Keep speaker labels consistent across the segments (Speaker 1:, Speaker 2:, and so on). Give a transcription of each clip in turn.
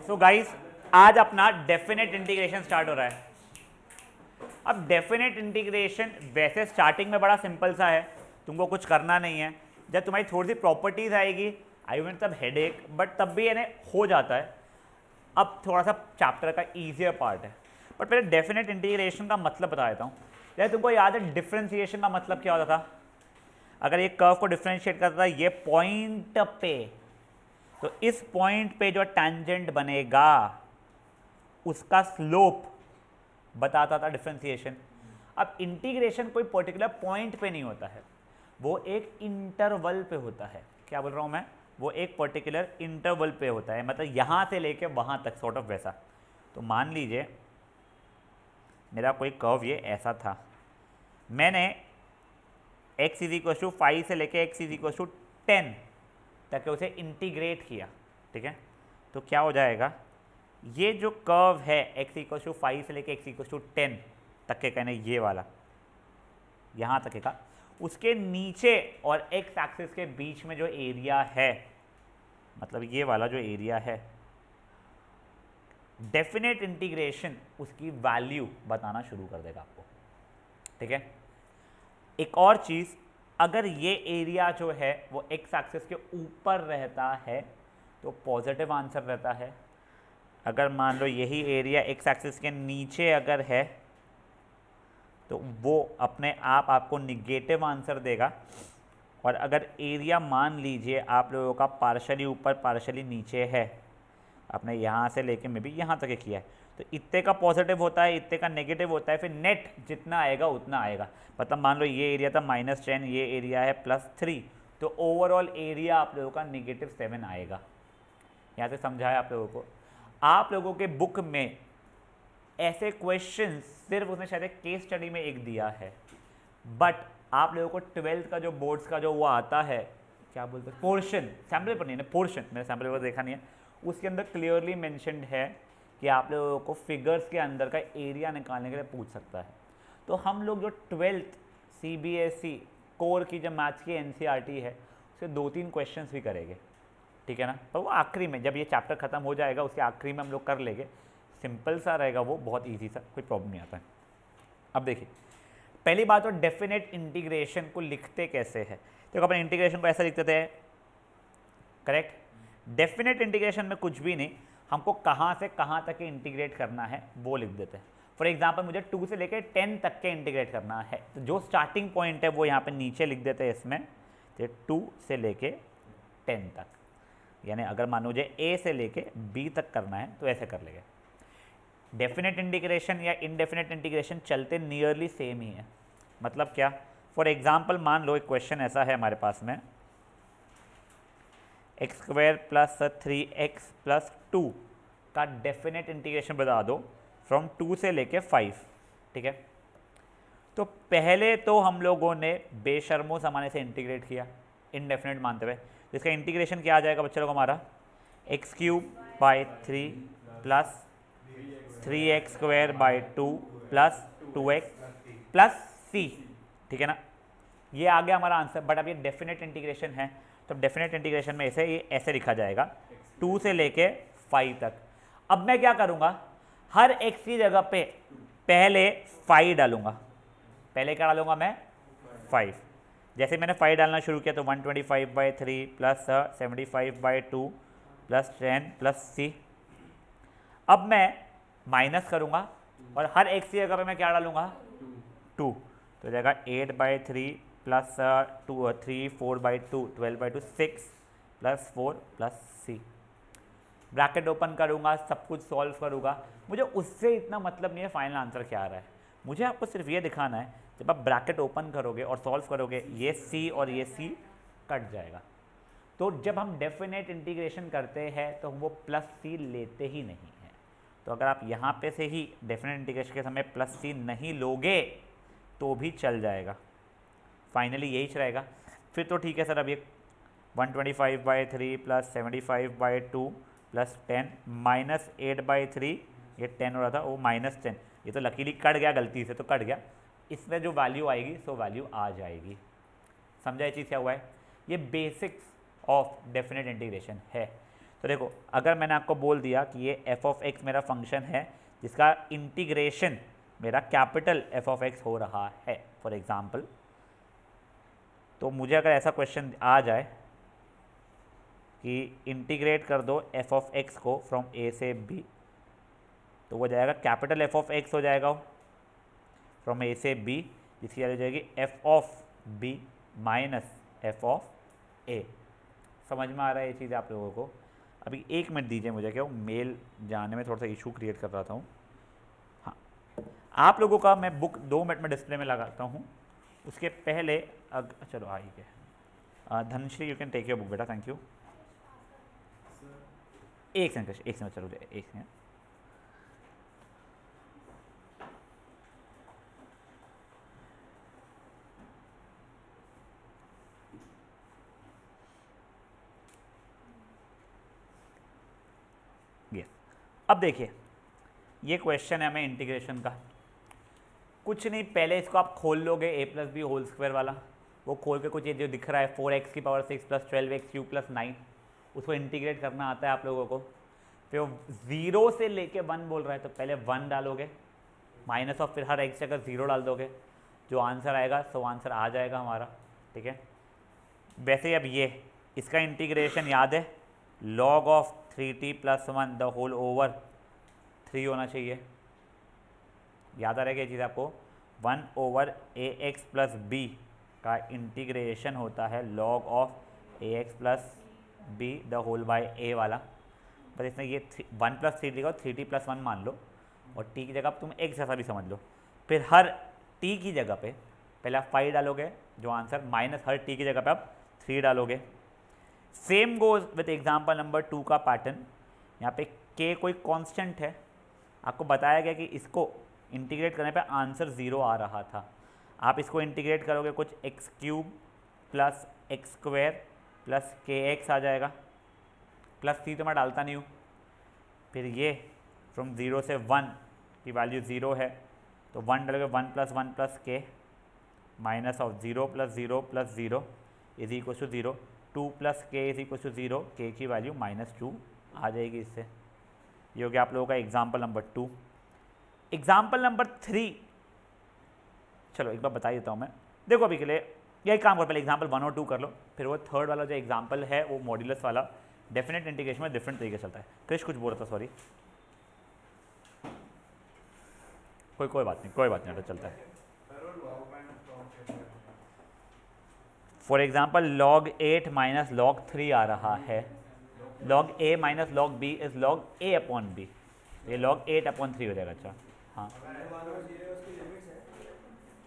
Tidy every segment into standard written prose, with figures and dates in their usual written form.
Speaker 1: So guys आज अपना definite integration start हो रहा है। अब डेफिनेट इंटीग्रेशन वैसे स्टार्टिंग में बड़ा सिंपल सा है, तुमको कुछ करना नहीं है। जब तुम्हारी थोड़ी सी प्रॉपर्टीज आएगी आई मीन तब हेडेक, बट तब भी यानी हो जाता है। अब थोड़ा सा चैप्टर का ईजियर पार्ट है, बट पहले डेफिनेट इंटीग्रेशन का मतलब बता देता हूँ। जैसे तुमको याद है डिफरेंशिएशन का मतलब क्या होता था? अगर ये कर्व को डिफरेंशिएट करता था ये पॉइंट पे, तो इस पॉइंट पे जो टेंजेंट बनेगा उसका स्लोप बताता था डिफरेंशिएशन। अब इंटीग्रेशन कोई पर्टिकुलर पॉइंट पे नहीं होता है, वो एक इंटरवल पे होता है। क्या बोल रहा हूँ मैं? वो एक पर्टिकुलर इंटरवल पे होता है, मतलब यहाँ से लेके वहाँ तक, सॉर्ट ऑफ वैसा। तो मान लीजिए मेरा कोई कर्व ये ऐसा था, मैंने x इज इक्वल टू 5 से लेके x इज इक्वल टू 10 तक उसे इंटीग्रेट किया, ठीक है? तो क्या हो जाएगा, ये जो कर्व है x इक्वल टू 5 से लेके x इक्वल टू 10 तक के, कहने ये वाला यहाँ तक का, उसके नीचे और x एक्सिस के बीच में जो एरिया है, मतलब ये वाला जो एरिया है, डेफिनेट इंटीग्रेशन उसकी वैल्यू बताना शुरू कर देगा आपको, ठीक है? एक और चीज़, अगर ये एरिया जो है वो x एक्सिस के ऊपर रहता है तो पॉजिटिव आंसर रहता है। अगर मान लो यही एरिया x एक्सिस के नीचे अगर है तो वो अपने आप आपको निगेटिव आंसर देगा। और अगर एरिया मान लीजिए आप लोगों का पार्शली ऊपर पार्शली नीचे है, आपने यहाँ से लेके मे भी यहाँ तक किया है, तो इतने का पॉजिटिव होता है, इतने का नेगेटिव होता है, फिर नेट जितना आएगा उतना आएगा। मतलब मान लो ये एरिया था -10, ये एरिया है +3, तो ओवरऑल एरिया आप लोगों का -7 आएगा। यहाँ से समझाया आप लोगों को। आप लोगों के बुक में ऐसे क्वेश्चन सिर्फ उसने शायद एक केस स्टडी में एक दिया है, बट आप लोगों को 12th का जो बोर्ड्स का जो वो आता है, क्या बोलते हैं, पोर्शन, सैम्पल पेपर नहीं है, पोर्शन, मैंने सैम्पल पेपर देखा नहीं है, उसके अंदर क्लियरली मेंशन्ड है कि आप लोगों को फिगर्स के अंदर का एरिया निकालने के लिए पूछ सकता है। तो हम लोग जो 12th CBSE कोर की जो मैथ्स की NCERT है उससे 2-3 क्वेश्चन भी करेंगे, ठीक है ना? पर वो आखिरी में, जब ये चैप्टर खत्म हो जाएगा उसके आखिरी में हम लोग कर लेंगे। सिंपल सा रहेगा वो, बहुत ईजी सा, कोई प्रॉब्लम नहीं आता है। अब देखिए पहली बात, तो डेफिनेट इंटीग्रेशन को लिखते कैसे हैं? देखो अपन इंटीग्रेशन को ऐसा लिखते थे, करेक्ट? डेफिनेट इंटीग्रेशन में कुछ भी नहीं, हमको कहाँ से कहाँ तक के इंटीग्रेट करना है वो लिख देते हैं। फॉर एग्जांपल मुझे 2 से लेकर 10 तक के इंटीग्रेट करना है, तो जो स्टार्टिंग पॉइंट है वो यहाँ पे नीचे लिख देते हैं इसमें, तो 2 से लेके 10 तक। यानी अगर मान लीजिए A से लेके B तक करना है तो ऐसे कर लेंगे। डेफिनेट इंटीग्रेशन या इनडेफिनेट इंटीग्रेशन चलते नियरली सेम ही है। मतलब क्या? फॉर एग्जांपल मान लो एक क्वेश्चन ऐसा है हमारे पास में, x² + 3x + 2 का डेफिनेट इंटीग्रेशन बता दो फ्रॉम 2 से लेके 5, ठीक है? तो पहले तो हम लोगों ने बेशर्मो ज़माने से इंटीग्रेट किया इनडेफिनेट मानते हुए, जिसका इंटीग्रेशन क्या आ जाएगा बच्चे लोग हमारा, x³ / 3 + 3x² / 2 + 2x + c, ठीक है ना? ये आ गया हमारा आंसर। बट अब ये डेफिनेट इंटीग्रेशन है, तो डेफिनेट इंटीग्रेशन में ये ऐसे लिखा जाएगा 2 से लेके 5 तक। अब मैं क्या करूँगा, हर x की जगह पे पहले 5 डालूंगा। पहले क्या डालूंगा मैं? 5। जैसे मैंने 5 डालना शुरू किया तो 125/3 + 75/2 + 10 + c। अब मैं माइनस करूँगा और हर x की जगह पे मैं क्या डालूंगा? 2। तो हो जाएगा 8/3 + 2 3 4/2 12/2 6 + 4 + c। ब्रैकेट ओपन करूँगा, सब कुछ सॉल्व करूँगा, मुझे उससे इतना मतलब नहीं है फाइनल आंसर क्या आ रहा है। मुझे आपको सिर्फ ये दिखाना है, जब आप ब्रैकेट ओपन करोगे और सॉल्व करोगे ये c और ये c कट जाएगा। तो जब हम डेफिनेट इंटीग्रेशन करते हैं तो हम वो +c लेते ही नहीं हैं। तो अगर आप यहाँ पे से ही डेफिनेट इंटीग्रेशन के समय +c नहीं लोगे तो भी चल जाएगा, फाइनली यही रहेगा। फिर तो ठीक है सर, अब ये 125/3 + 75/2 + 10 -8/3, ये 10 हो रहा था वो -10, ये तो लकीली कट गया, गलती से तो कट गया। इसमें जो वैल्यू आएगी सो वैल्यू आ जाएगी। समझा ये चीज़ क्या हुआ है? ये बेसिक्स ऑफ डेफिनेट इंटीग्रेशन है। तो देखो अगर मैंने आपको बोल दिया कि ये एफ ऑफ एक्स मेरा फंक्शन है जिसका इंटीग्रेशन मेरा कैपिटल एफ ऑफ एक्स हो रहा है फॉर एग्जाम्पल, तो मुझे अगर ऐसा क्वेश्चन आ जाए कि इंटीग्रेट कर दो एफ ऑफ एक्स को फ्रॉम ए से बी, तो वो जाएगा कैपिटल एफ ऑफ एक्स हो जाएगा फ्रॉम ए से बी, जिसकी वैल्यू जाएगी F of B minus F of A. समझ में आ रहा है ये चीज़ आप लोगों को? अभी 1 मिनट दीजिए मुझे, क्या मेल जाने में थोड़ा सा इशू क्रिएट कर रहा था हूँ। हाँ, आप लोगों का मैं बुक 2 मिनट में डिस्प्ले में लगाता हूँ, उसके पहले चलो आई के Dhanashree you can take your book बेटा, थैंक यू। एक सेकंड चलो एक सेकंड। यस, अब देखिए ये क्वेश्चन है हमें इंटीग्रेशन का। कुछ नहीं, पहले इसको आप खोल लोगे ए प्लस बी होल स्क्वायर वाला, वो खोल के कुछ ये जो दिख रहा है 4x की power 6 plus 12x cube plus 9, उसको इंटीग्रेट करना आता है आप लोगों को। फिर वो 0 से लेके 1 बोल रहा है, तो पहले 1 डालोगे माइनस ऑफ, फिर हर x जगह 0 डाल दोगे, जो आंसर आएगा सो आंसर आ जाएगा हमारा। ठीक है, वैसे ही अब ये इसका इंटीग्रेशन याद है, log of 3t plus 1 the whole over 3 होना चाहिए। याद आ रहेगा ये चीज़ आपको? 1 over A X plus B का इंटीग्रेशन होता है log of A X plus B the whole by A वाला। बस इसमें ये 1 प्लस 3 लिखा, 3t प्लस 1 मान लो, और t की जगह तुम x जैसा भी समझ लो। फिर हर t की जगह पे पहले आप 5 डालोगे, जो आंसर माइनस हर t की जगह पे आप 3 डालोगे। Same goes with example number 2 का पैटर्न। यहाँ पे k कोई कांस्टेंट है, आपको बताया गया कि इसको इंटीग्रेट करने पे आंसर 0 आ रहा था। आप इसको इंटीग्रेट करोगे कुछ x cube plus x square plus के एक्स आ जाएगा, प्लस 3 तो मैं डालता नहीं हूँ। फिर ये फ्रॉम 0 से 1 की वैल्यू 0 है, तो 1 डालोगे 1 plus 1 plus k minus of 0 plus 0 plus 0 is equal to 0, 2 plus k is equal to 0, k की वैल्यू -2 आ जाएगी इससे। ये हो गया आप लोगों का एग्जाम्पल नंबर 2। एग्जाम्पल नंबर 3, चलो एक बार बता देता हूँ मैं। देखो अभी के लिए यही काम करो, पहले एग्जाम्पल 1 और 2 कर लो, फिर वो थर्ड वाला जो एग्जाम्पल है वो मॉड्यूलस वाला डेफिनेट इंटीग्रेशन में डिफरेंट तरीके से चलता है। क्रिश कुछ बोल रहा था, सॉरी। कोई बात नहीं, चलता है। For example log 8 minus log 3 आ रहा है, log a minus log b is log a upon b, ये log 8 अपॉन 3 हो जाएगा। अच्छा हाँ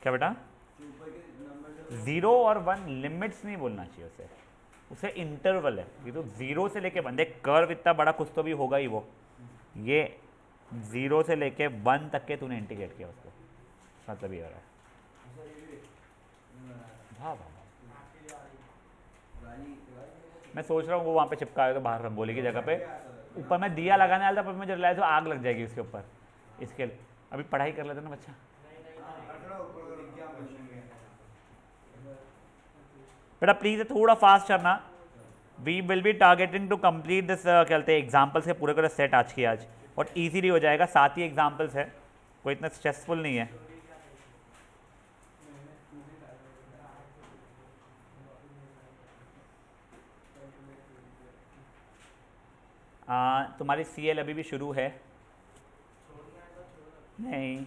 Speaker 1: क्या बेटा? 0 और 1 लिमिट्स नहीं बोलना चाहिए उसे इंटरवल है। ये तो 0 से लेके 1, देख कर्व इतना बड़ा कुछ तो भी होगा ही वो, ये 0 से लेके 1 तक के तूने इंटीग्रेट किया उसको, मतलब ये हो रहा है। वाह वाह, मैं सोच रहा हूँ वो वहाँ पे चिपका है तो बाहर रंगोली की जगह पे ऊपर मैं दिया लगाने वाला था, पर मुझे रियलाइज हो आग लग जाएगी उसके ऊपर। इसके लिए अभी पढ़ाई कर लेते ना बच्चा। बेटा प्लीज़ थोड़ा फास्ट करना। We will be targeting to complete this क्या कहते हैं एग्जाम्पल्स के पूरे सेट आज की आज, और ईजीली हो जाएगा। 7 ही एग्जाम्पल्स है, कोई इतना स्ट्रेसफुल नहीं है। तुम्हारी CL अभी भी शुरू है? नहीं,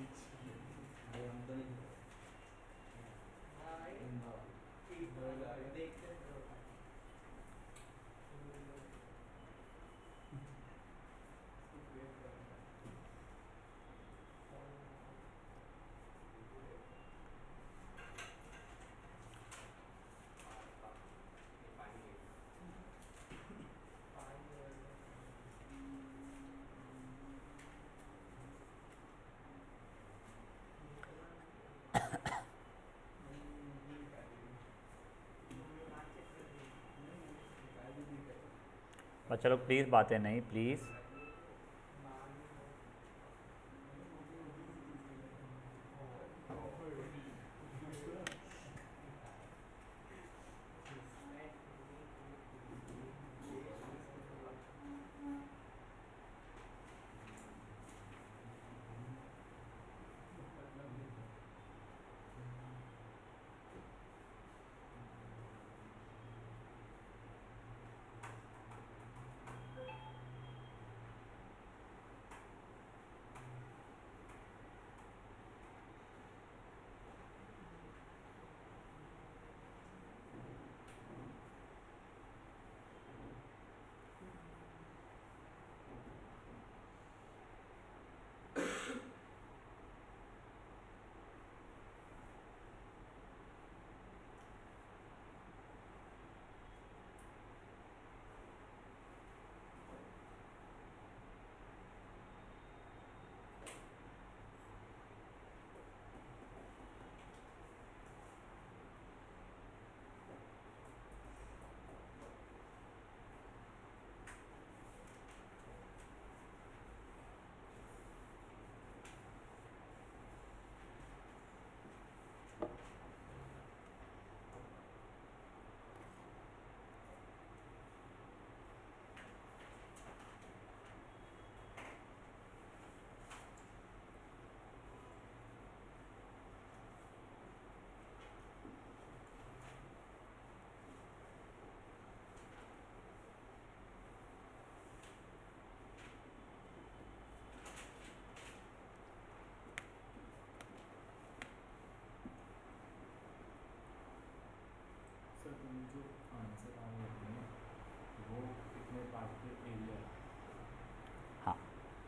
Speaker 1: बच्चा लोग प्लीज़ बातें नहीं, प्लीज़।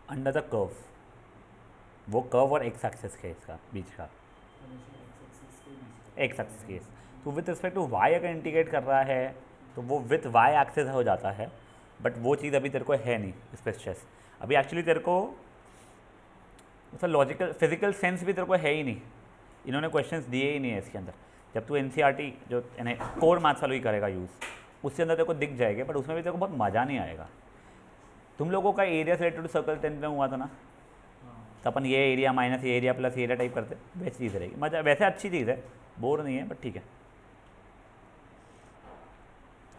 Speaker 1: अंडर द कर्व, वो कर्व और एक्स एक्सिस के इसका बीच का एक्स एक्सिस केस। तो विथ रिस्पेक्ट टू वाई अगर इंटीग्रेट कर रहा है तो वो विथ वाई एक्सिस हो जाता है, बट वो चीज़ अभी तेरे को है नहीं इस पर स्ट्रेस। अभी एक्चुअली तेरे को उसका लॉजिकल फिजिकल सेंस भी तेरे को है ही नहीं, इन्होंने क्वेश्चंस दिए ही नहीं है इसके अंदर। जब तू एनसीईआरटी जो यानी कोर मैथ्स वालों ही करेगा यूज़, उसके अंदर तेरे को दिख जाएगा, बट उसमें भी तेरे को बहुत मज़ा नहीं आएगा। तुम लोगों का एरिया से रिलेटेड सर्कल 10th में हुआ था ना, तो अपन ये एरिया माइनस ये एरिया प्लस ये एरिया टाइप करते, वैसी चीज़ रहेगी। मजा वैसे अच्छी चीज़ है, बोर नहीं है, बट ठीक है।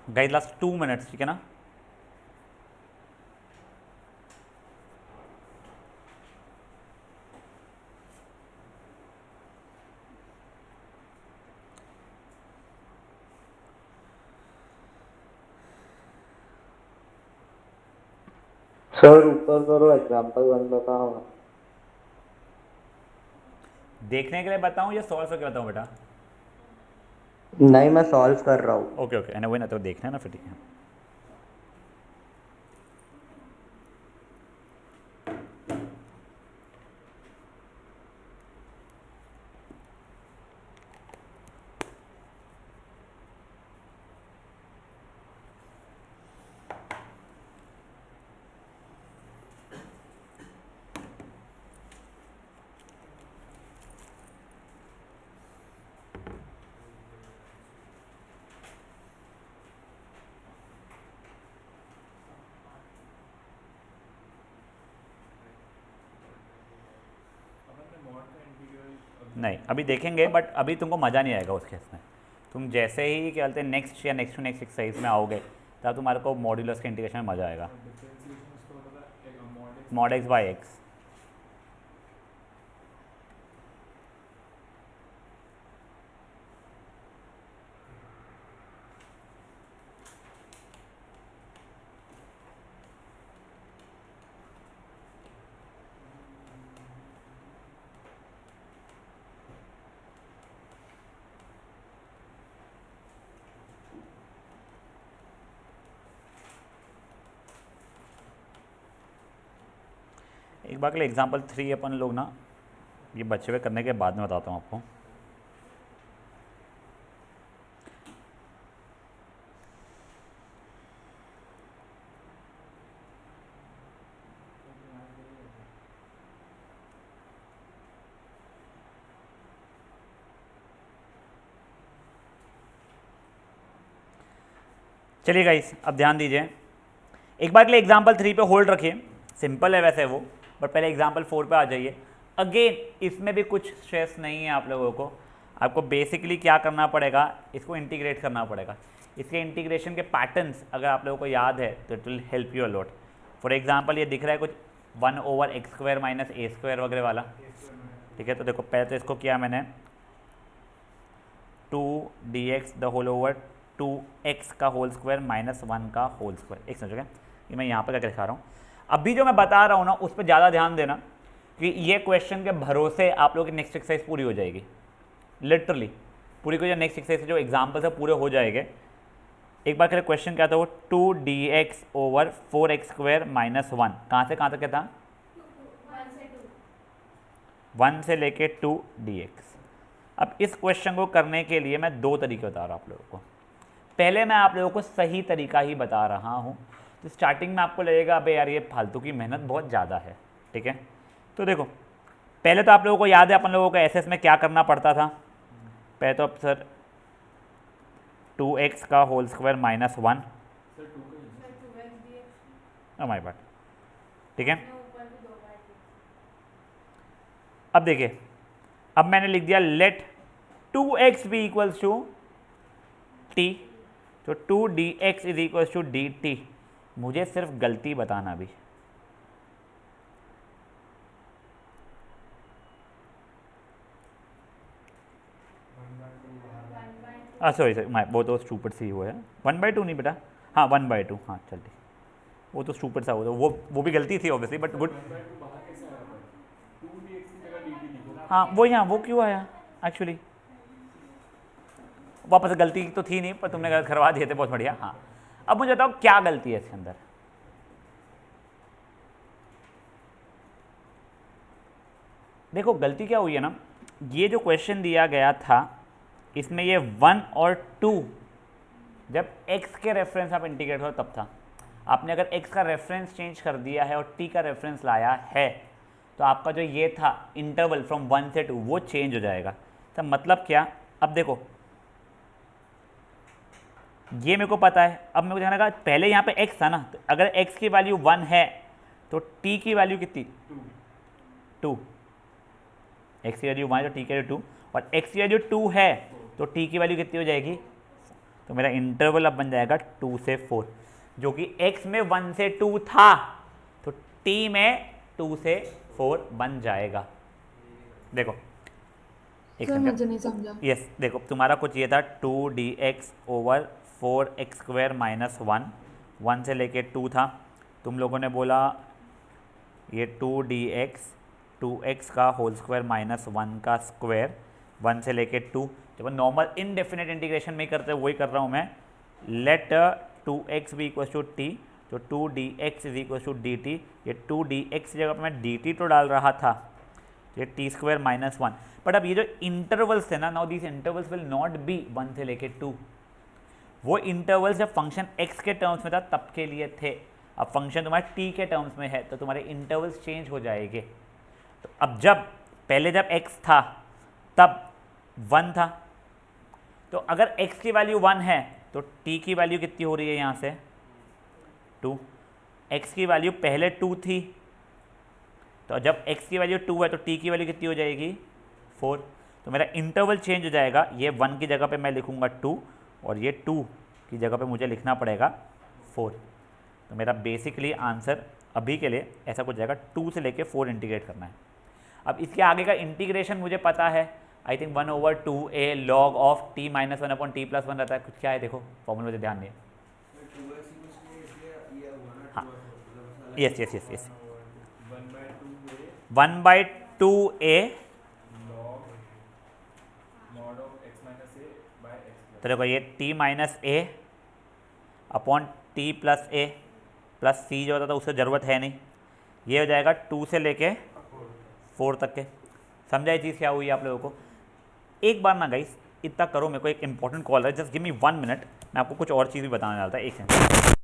Speaker 1: गाइस लास्ट 2 मिनट्स, ठीक है ना।
Speaker 2: सर ऊपर करो, एग्जाम्पल 1 बताओ।
Speaker 1: देखने के लिए बताऊं या सॉल्व करके बताऊं बेटा?
Speaker 2: नहीं, मैं सॉल्व कर रहा हूँ।
Speaker 1: ओके ओके, वही ना, तो देखना है ना, फिर ठीक है। नहीं अभी देखेंगे, बट अभी तुमको मज़ा नहीं आएगा उस केस में। तुम जैसे ही क्या बोलते हैं नेक्स्ट या नेक्स्ट टू नेक्स्ट एक्सरसाइज में आओगे, तब तुम्हारे को मॉड्यूलस के इंटीग्रेशन में मज़ा आएगा। मॉड एक्स बाई एक्स, एक बार के लिए एग्जाम्पल 3 अपन लोग ना ये बचे हुए करने के बाद में बताता हूँ आपको। चलिए गाइस, अब ध्यान दीजिए, एक बार के लिए एग्जाम्पल 3 पे होल्ड रखिए। सिंपल है वैसे वो, बट पहले एग्जाम्पल 4 पे आ जाइए। अगेन इसमें भी कुछ स्ट्रेस नहीं है आप लोगों को। आपको बेसिकली क्या करना पड़ेगा, इसको इंटीग्रेट करना पड़ेगा। इसके इंटीग्रेशन के पैटर्न्स अगर आप लोगों को याद है तो it will help you a lot. For example ये दिख रहा है कुछ 1/x² माइनस a² वगैरह वाला, ठीक है। तो देखो पहले तो इसको किया मैंने 2dx the whole over 2x का होल स्क्वायर माइनस 1 का होल स्क्वायर। एक समझोगे, ये मैं यहाँ पर क्या दिखा रहा हूँ। अभी जो मैं बता रहा हूँ ना उस पर ज़्यादा ध्यान देना, कि ये क्वेश्चन के भरोसे आप लोगों की नेक्स्ट एक्सरसाइज पूरी हो जाएगी। लिटरली पूरी को जो नेक्स्ट एक्सरसाइज जो एग्जाम्पल्स है पूरे हो जाएंगे। एक बार के क्वेश्चन क्या था वो 2dx ओवर 4x² माइनस 1, कहाँ से कहाँ तक क्या था? 1 से लेके 2dx। अब इस क्वेश्चन को करने के लिए मैं 2 तरीके बता रहा हूँ आप लोगों को। पहले मैं आप लोगों को सही तरीका ही बता रहा हूँ, तो स्टार्टिंग में आपको लगेगा अबे यार ये फालतू की मेहनत बहुत ज़्यादा है, ठीक है। तो देखो पहले तो आप लोगों को याद है अपन लोगों को एसएस में क्या करना पड़ता था। पहले तो अब सर 2x का होल स्क्वायर माइनस 1, हमारी बात ठीक है। अब देखिए, अब मैंने लिख दिया let 2x be equals to t, तो 2dx is equals to dt। मुझे सिर्फ गलती बताना भी, सॉरी वो तो स्टूपिड सी वो है, 1/2 नहीं बेटा, हाँ 1/2, हाँ चल ठीक, वो तो स्टूपिड सा वो वो भी गलती थी ऑब्वियसली, बट गुड। हाँ वो यहाँ वो क्यों आया एक्चुअली, वापस गलती तो थी नहीं पर तुमने गलत करवा दिए थे, बहुत बढ़िया। हाँ अब मुझे बताओ क्या गलती है इसके अंदर। देखो गलती क्या हुई है ना, ये जो क्वेश्चन दिया गया था इसमें ये 1 और 2 जब x के रेफरेंस आप इंटीग्रेट हो तब था। आपने अगर x का रेफरेंस चेंज कर दिया है और t का रेफरेंस लाया है तो आपका जो ये था इंटरवल फ्रॉम 1 से 2 वो चेंज हो जाएगा। तो मतलब क्या, अब देखो ये मेरे को पता है, अब मेरे को जानना है पहले यहाँ पे x था ना, तो अगर x की वैल्यू 1 है तो t की वैल्यू कितनी 2, x की वैल्यू 1 है तो t की वैल्यू 2, और x की वैल्यू 2 है तो t की वैल्यू कितनी हो जाएगी, तो मेरा इंटरवल अब बन जाएगा 2 से 4, जो कि x में 1 से 2 था तो t में 2 से 4 बन जाएगा। देखो एक
Speaker 3: सर
Speaker 1: सेकंड,
Speaker 3: मुझे नहीं समझा।
Speaker 1: यस देखो तुम्हारा कुछ ये था 2dx over 4x square minus 1 से लेके 2 था, तुम लोगों ने बोला ये 2dx 2x का होल स्क्वायर माइनस 1 का स्क्वायर 1 से लेके 2, जब नॉर्मल इनडेफिनेट इंटीग्रेशन में ही करते वही कर रहा हूँ मैं, लेट 2x भी इक्वल टू टी, तो 2dx is equal to d t, ये 2dx की जगह पर मैं dt तो डाल रहा था, ये टी स्क्वायर माइनस 1, बट अब ये जो इंटरवल्स थे ना, now this intervals will not be 1 से लेके 2, वो इंटरवल्स जब फंक्शन x के टर्म्स में था तब के लिए थे, अब फंक्शन तुम्हारे t के टर्म्स में है तो तुम्हारे इंटरवल्स चेंज हो जाएंगे। तो अब जब पहले जब x था तब 1 था, तो अगर x की वैल्यू 1 है तो t की वैल्यू कितनी हो रही है यहाँ से 2, x की वैल्यू पहले 2 थी, तो जब x की वैल्यू 2 है तो t की वैल्यू कितनी हो जाएगी 4, तो मेरा इंटरवल चेंज हो जाएगा, ये 1 की जगह पे मैं लिखूंगा 2 और ये 2 की जगह पे मुझे लिखना पड़ेगा 4, तो मेरा बेसिकली आंसर अभी के लिए ऐसा कुछ जाएगा 2 से लेके 4 इंटीग्रेट करना है। अब इसके आगे का इंटीग्रेशन मुझे पता है, I think 1/2a log of t minus 1 upon t plus 1 रहता है, कुछ क्या है देखो फॉर्मूला मुझे ध्यान नहीं है। हाँ yes yes yes yes 1/2a तो देखो ये t माइनस ए अपॉन टी प्लस ए प्लस सी जो होता था उससे ज़रूरत है नहीं, ये हो जाएगा 2 से लेके 4 तक के। समझा ये चीज़ क्या हुई आप लोगों को? एक बार ना गाइस इतना करो, मेरे को एक इंपॉर्टेंट कॉल है, जस्ट गिव मी 1 मिनट, मैं आपको कुछ और चीज़ भी बताने वाला था, एक सेकंड।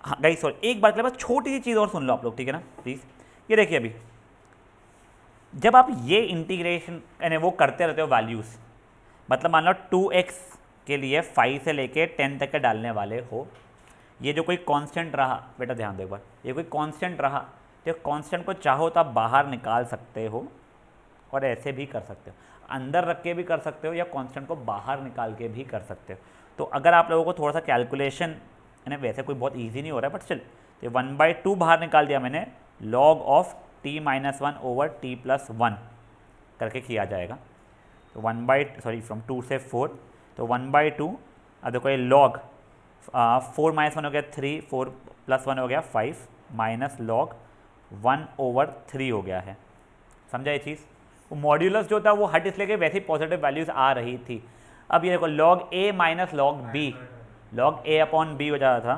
Speaker 1: हाँ गाइस सॉरी, एक बार के लिए बस छोटी सी चीज़ और सुन लो आप लोग, ठीक है ना प्लीज़। ये देखिए अभी जब आप ये इंटीग्रेशन यानी वो करते रहते हो वैल्यूज़, मतलब मान लो 2x के लिए 5 से लेके 10 तक के डालने वाले हो, ये जो कोई कांस्टेंट रहा, बेटा ध्यान दो एक बार, ये कोई कांस्टेंट रहा तो कांस्टेंट को चाहो तो आप बाहर निकाल सकते हो और ऐसे भी कर सकते हो, अंदर रख के भी कर सकते हो या कांस्टेंट को बाहर निकाल के भी कर सकते हो। तो अगर आप लोगों को थोड़ा सा कैलकुलेशन यानी वैसे कोई बहुत ईजी नहीं हो रहा है बट स्टिल, तो 1/2 बाहर निकाल दिया मैंने, log of t minus 1 over t plus 1 करके किया जाएगा। तो 1/, फ्रॉम 2 से 4, तो 1/2, अब देखो ये लॉग 4 माइनस 1 हो गया 3, 4 प्लस 1 हो गया 5, माइनस लॉग 1/3 हो गया है। समझा ये चीज़? वो मॉड्यूलस जो था वो हट इसलिए कि वैसे ही पॉजिटिव वैल्यूज़ आ रही थी। अब ये देखो log a minus log b, log a upon b हो जाता था,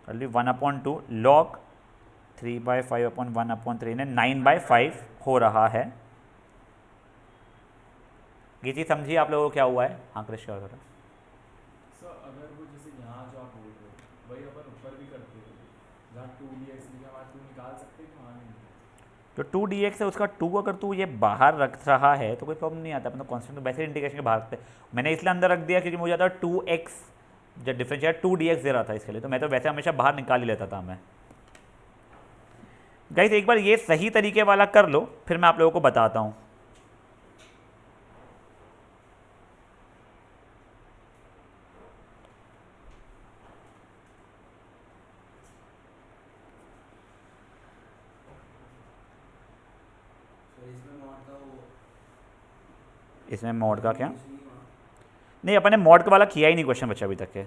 Speaker 1: कर ली 1/2 लॉग 3/5/1/3 ने 9/5 हो रहा है। ये चीज़ समझिए आप लोगों को क्या हुआ है? हाँ कृष्ण और
Speaker 3: सर अगर वो जैसे यहाँ जो आप बोल रहे हो वही अपन ऊपर भी करते हो, जहाँ 2dx लिखा वहाँ 2 निकाल सकते हैं कि वहाँ नहीं?
Speaker 1: जो 2dx है उसका 2 अगर तू ये बाहर रख रहा है तो कोई प्रॉब्लम नहीं आता, अपना कॉन्स्टेंट तो वैसे इंटीग्रेशन के बाहर रखते हैं। मैंने इसलिए अंदर रख दिया क्योंकि मुझे आता 2x जब डिफरेंशिएट 2dx दे रहा था इसके लिए, तो मैं तो वैसे हमेशा बाहर निकाल ही लेता था मैं। गाइस एक बार ये सही तरीके वाला कर लो, फिर मैं आप लोगों को बताता हूँ। इसमें मॉड का क्या नहीं, अपने मॉड वाला किया ही नहीं क्वेश्चन बच्चा अभी तक के।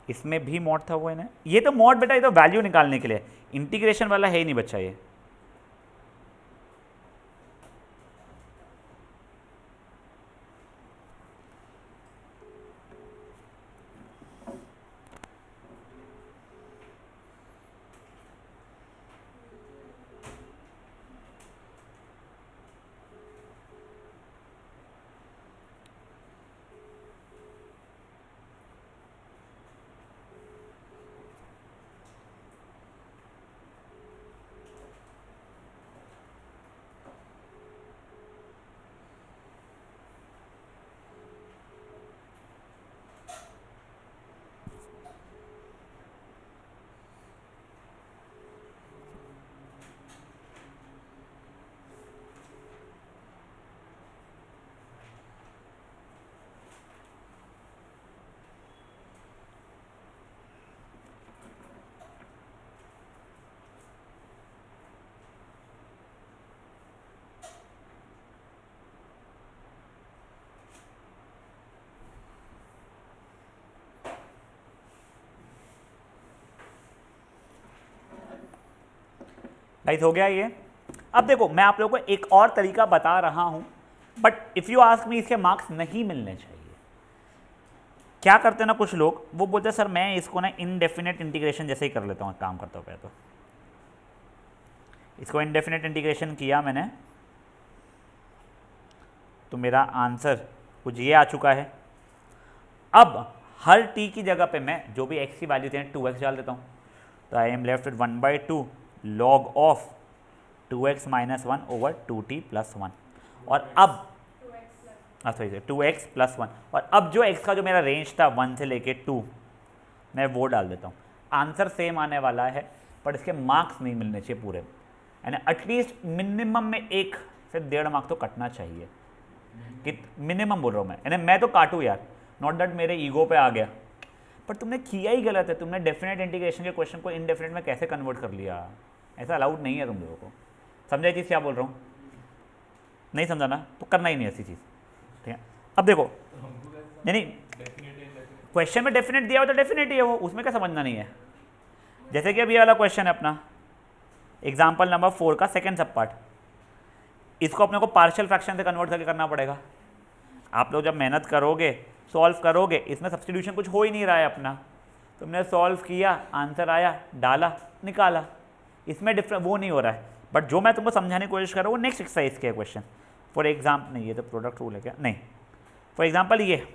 Speaker 1: इसमें भी मॉड था वो, इन्हें ये तो मॉड बेटा, ये तो वैल्यू निकालने के लिए, इंटीग्रेशन वाला है ही नहीं बच्चा ये। गाइस हो गया ये। अब देखो मैं आप लोगों को एक और तरीका बता रहा हूं, but if you ask me इसके मार्क्स नहीं मिलने चाहिए। क्या करते हैं ना कुछ लोग, वो बोलते हैं सर मैं इसको ना इनडेफिनेट इंटीग्रेशन जैसे ही कर लेता हूँ, काम करता हूँ पहले तो इसको इनडेफिनेट इंटीग्रेशन किया मैंने तो मेरा आंसर कुछ ये आ चुका है। अब हर t की जगह पे मैं जो भी x की वैल्यू थी 2x डाल देता हूँ, तो I am left with 1/2 log of 2x minus 1 over 2t plus 1। और अब सॉरी 2x प्लस 1, और अब जो x का जो मेरा रेंज था 1 से लेके 2, मैं वो डाल देता हूँ। आंसर सेम आने वाला है, पर इसके मार्क्स नहीं मिलने चाहिए पूरे, यानी एटलीस्ट मिनिमम में 1 से 1.5 मार्क तो कटना चाहिए। कि मिनिमम बोल रहा हूँ मैं, यानी मैं तो काटूँ यार, नॉट दैट मेरे ईगो पे आ गया, पर तुमने किया ही गलत है। तुमने डेफिनेट इंटीग्रेशन के क्वेश्चन को इनडेफिनेट में कैसे कन्वर्ट कर लिया? ऐसा अलाउड नहीं है तुम लोगों को। समझा ये चीज़ क्या बोल रहा हूँ? नहीं समझा ना, तो करना ही नहीं ऐसी चीज़, ठीक है। अब देखो नहीं क्वेश्चन में डेफिनेट दिया हो तो डेफिनेट ही है वो, उसमें क्या समझना नहीं है। जैसे कि अब ये वाला क्वेश्चन है अपना एग्जाम्पल नंबर 4 का सेकेंड सब पार्ट, इसको अपने को पार्शियल फ्रैक्शन से कन्वर्ट करके करना पड़ेगा। आप लोग जब मेहनत करोगे सॉल्व करोगे, इसमें सब्स्टिट्यूशन कुछ हो ही नहीं रहा है अपना, तुमने सॉल्व किया, आंसर आया, डाला, निकाला, इसमें डिफरेंट वो नहीं हो रहा है। बट जो मैं तुमको समझाने की कोशिश कर रहा हूँ वो नेक्स्ट एक्सरसाइज के क्वेश्चन। फॉर एग्जाम्पल नहीं, ये तो प्रोडक्ट रूल है क्या? नहीं, फॉर एग्जाम्पल ये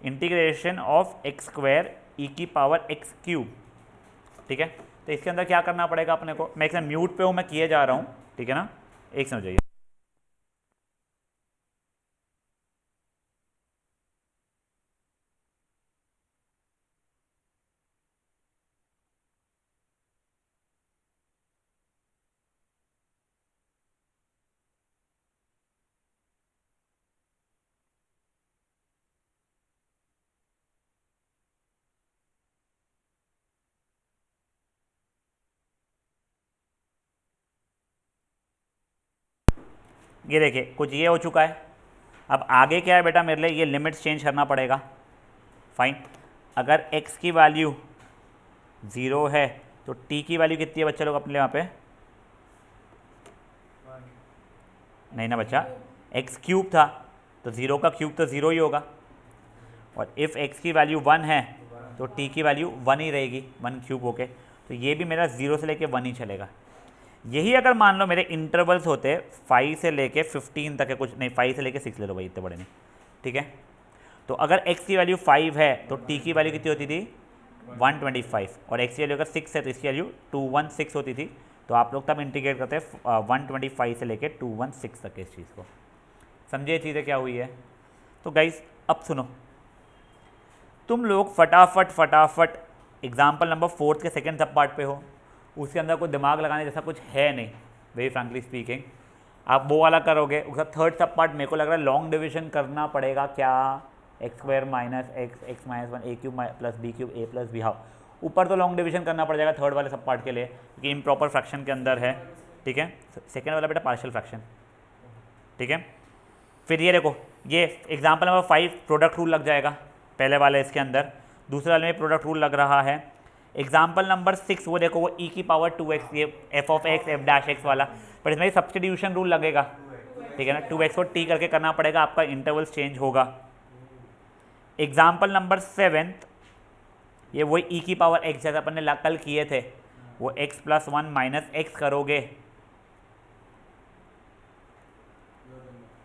Speaker 1: integration of x square e की पावर x क्यूब, ठीक है। तो इसके अंदर क्या करना पड़ेगा अपने को, मैं एक म्यूट पे हूँ, मैं किए जा रहा हूँ, ठीक है ना, एक समझ जाइए। ये देखिए कुछ ये हो चुका है। अब आगे क्या है बेटा, मेरे लिए ये लिमिट्स चेंज करना पड़ेगा। फाइन, अगर x की वैल्यू 0 है तो t की वैल्यू कितनी है बच्चे लोग अपने यहाँ पे? नहीं ना बच्चा, x क्यूब था तो 0 का क्यूब तो 0 ही होगा, और इफ़ x की वैल्यू 1 है तो t की वैल्यू 1 ही रहेगी, 1 क्यूब होके, तो ये भी मेरा 0 से लेके 1 ही चलेगा। यही अगर मान लो मेरे इंटरवल्स होते 5 से लेके 15 तक है, कुछ नहीं 5 से लेके 6 ले लो भाई, इतने बड़े नहीं, ठीक है। तो अगर x की वैल्यू 5 है तो t की वैल्यू कितनी होती थी 125, और x की वैल्यू अगर 6 है तो इसकी वैल्यू 216 होती थी। तो आप लोग तब इंटीग्रेट करते हैं 125 से लेके 216 तक इस चीज़ को, समझे ये चीज़ें क्या हुई है। तो गाइस अब सुनो, तुम लोग फटाफट एग्जाम्पल नंबर 4 के सेकेंड सब पार्ट पे हो, उसके अंदर कोई दिमाग लगाने जैसा कुछ है नहीं, वेरी फ्रैंकली स्पीकिंग। आप वो वाला करोगे, उसका थर्ड सब पार्ट मेरे को लग रहा है लॉन्ग डिविजन करना पड़ेगा, क्या x square minus x minus 1 ए क्यूब प्लस बी क्यूब ए प्लस बी, हाँ ऊपर तो लॉन्ग डिविजन करना पड़ जाएगा थर्ड वाले सब पार्ट के लिए, क्योंकि इम्प्रॉपर फ्रैक्शन के अंदर है, ठीक है। सेकेंड वाला बेटा पार्शियल फ्रैक्शन, ठीक है। फिर ये देखो, ये एग्जाम्पल नंबर 5 प्रोडक्ट रूल लग जाएगा पहले वाले इसके अंदर, दूसरे वाले में प्रोडक्ट रूल लग रहा है। एग्जाम्पल नंबर 6 वो देखो, वो e की पावर 2x, ये f of x f dash x वाला, पर इसमें सब्स्टिट्यूशन रूल लगेगा, ठीक है ना, 2x को t करके करना पड़ेगा, आपका इंटरवल्स चेंज होगा। एग्जाम्पल नंबर 7 ये वही e की पावर x जैसा अपन ने कल किए थे, वो x प्लस 1 माइनस एक्स करोगे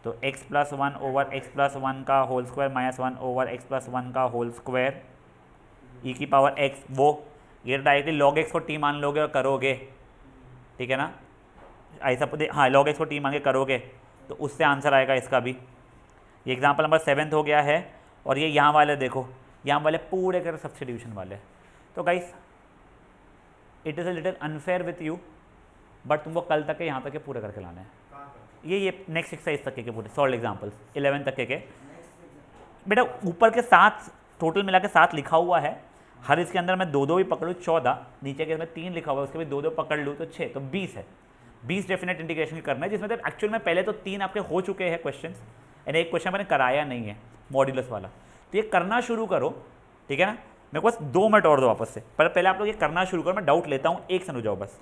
Speaker 1: तो x plus 1 over x plus 1 का whole square minus 1 over x plus 1 का होल स्क्वायर e की पावर x, वो ये डायरेक्टली log x को t मान लोगे और करोगे, ठीक है ना, ऐसा हाँ log x को t मान के करोगे तो उससे आंसर आएगा इसका भी। ये एग्जाम्पल नंबर 7 हो गया है। और ये यहाँ वाले देखो, यहाँ वाले पूरे कर सब्स्टिट्यूशन वाले। तो guys it is a little unfair with you, but तुमको कल तक के यहाँ तक के पूरे करके लाने हैं, ये नेक्स्ट एक्सरसाइज तक के पूरे सॉल्व एग्जाम्पल्स 11 तक के बेटा, ऊपर के 7 टोटल मिला के 7 लिखा हुआ है, हर इसके अंदर मैं 2-2 भी पकड़ूँ 14, नीचे के में 3 लिखा हुआ है उसके भी 2-2 पकड़ लूँ तो 6, तो 20 है, 20 डेफिनेट इंटीग्रेशन करना है, जिसमें तो एक्चुअल में पहले तो 3 आपके हो चुके हैं क्वेश्चन, यानी एक क्वेश्चन मैंने कराया नहीं है मॉड्यूलस वाला, तो ये करना शुरू करो, ठीक है ना। मेरे को बस 2 मिनट और दो वापस से, पर पहले आप लोग ये करना शुरू करो, मैं डाउट लेता हूँ, एक समझ जाओ बस।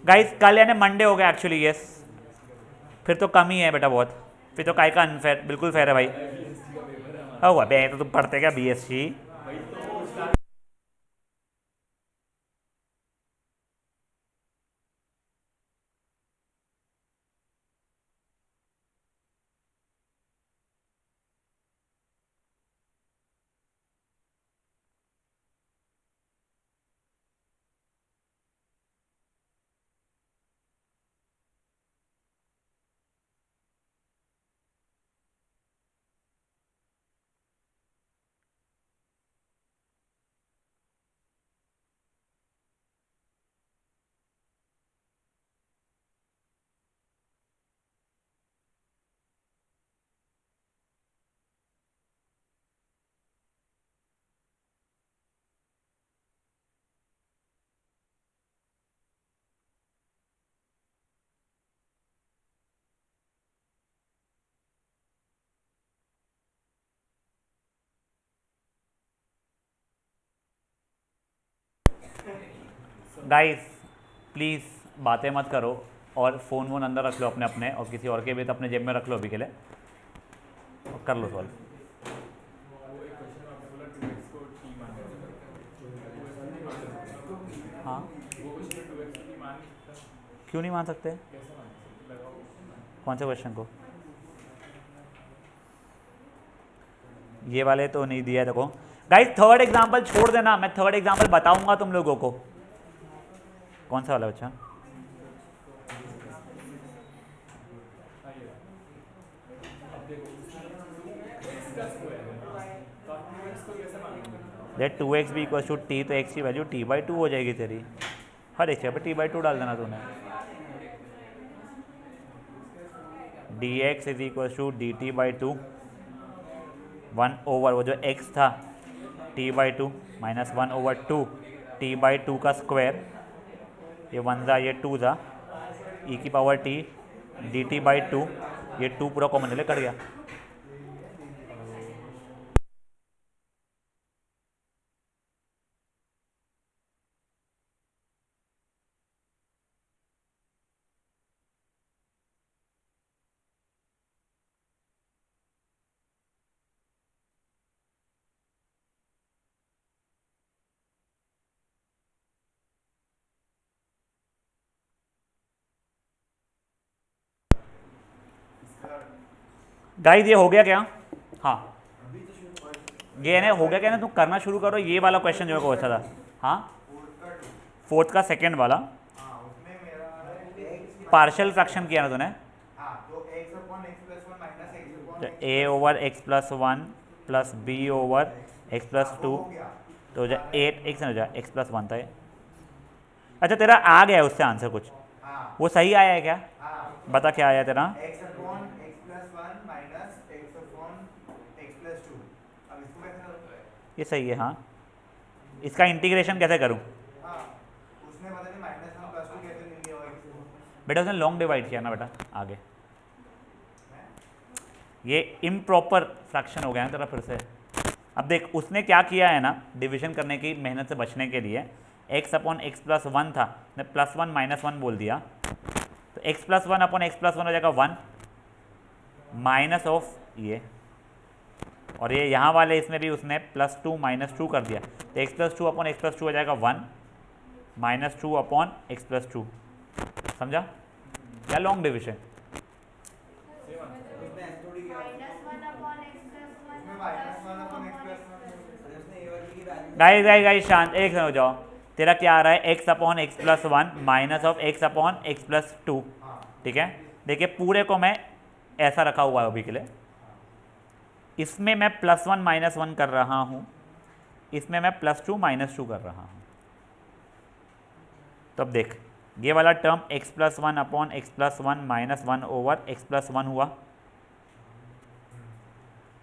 Speaker 1: गाइस कल यानी मंडे हो गया एक्चुअली, यस, फिर तो कम ही है बेटा बहुत, फिर तो काय का अनफेयर, बिल्कुल फेयर है भाई। हुआ बे, तो तुम पढ़ते क्या BSc? गाइस प्लीज़ बातें मत करो, और फ़ोन वोन अंदर रख लो अपने अपने, और किसी और के भी तो अपने जेब में रख लो अभी के लिए, और कर लो सॉल्व। हाँ क्यों नहीं मान सकते, कौन से क्वेश्चन को? ये वाले तो नहीं दिया, देखो गाइस थर्ड एग्जांपल छोड़ देना, मैं थर्ड एग्जांपल बताऊंगा तुम लोगों को। कौन सा वाला बच्चा? लेट 2x भी इक्वल टू t, तो x की वैल्यू t/2 हो जाएगी तेरी, हर एक जगह t/2 डाल देना तूने। dx is equal to dt/2, 1 over वो जो x था t/2 माइनस 1 ओवर 2 t/2 का स्क्वायर, ये 1 था ये 2 था, e की पावर t dt/2, ये 2 पूरा कॉमन ले कट गया। गाइस ये हो गया क्या? हाँ ये ना हो गया क्या ना, तुम करना शुरू करो। ये वाला क्वेश्चन जो मेरे को अच्छा था, हाँ 4th का सेकेंड वाला पार्शियल फ्रैक्शन किया ना तूने, a/x+1 प्लस b/x+2 तो हो जाए 8x हो जाए x+1 था ये। अच्छा तेरा आ गया है उससे आंसर कुछ, वो सही आया है क्या? बता क्या आया तेरा? ये सही है हाँ। इसका इंटीग्रेशन कैसे करूं? बेटा उसने लॉन्ग डिवाइड किया ना बेटा आगे, ये इम्प्रॉपर फ्रैक्शन हो गया ना तेरा फिर से। अब देख उसने क्या किया है ना, डिवीजन करने की मेहनत से बचने के लिए x/x+1 था, ने +1 -1 बोल दिया, तो x+1/x+1 हो जाएगा 1 माइनस ऑफ ये, और ये यहाँ वाले इसमें भी उसने +2 -2 कर दिया, तो x+2/x+2 हो जाएगा 1 -2/x+2। समझा? या लॉन्ग डिविजन गाइस शांत, एक हो जाओ। तेरा क्या आ रहा है? x/x+1 माइनस ऑफ x/x+2, ठीक है। देखिए पूरे को मैं ऐसा रखा हुआ है अभी के लिए, इसमें मैं +1 -1 कर रहा हूँ, इसमें मैं +2 -2 कर रहा हूँ। तो अब देख ये वाला टर्म x+1/x+1 -1/x+1 हुआ,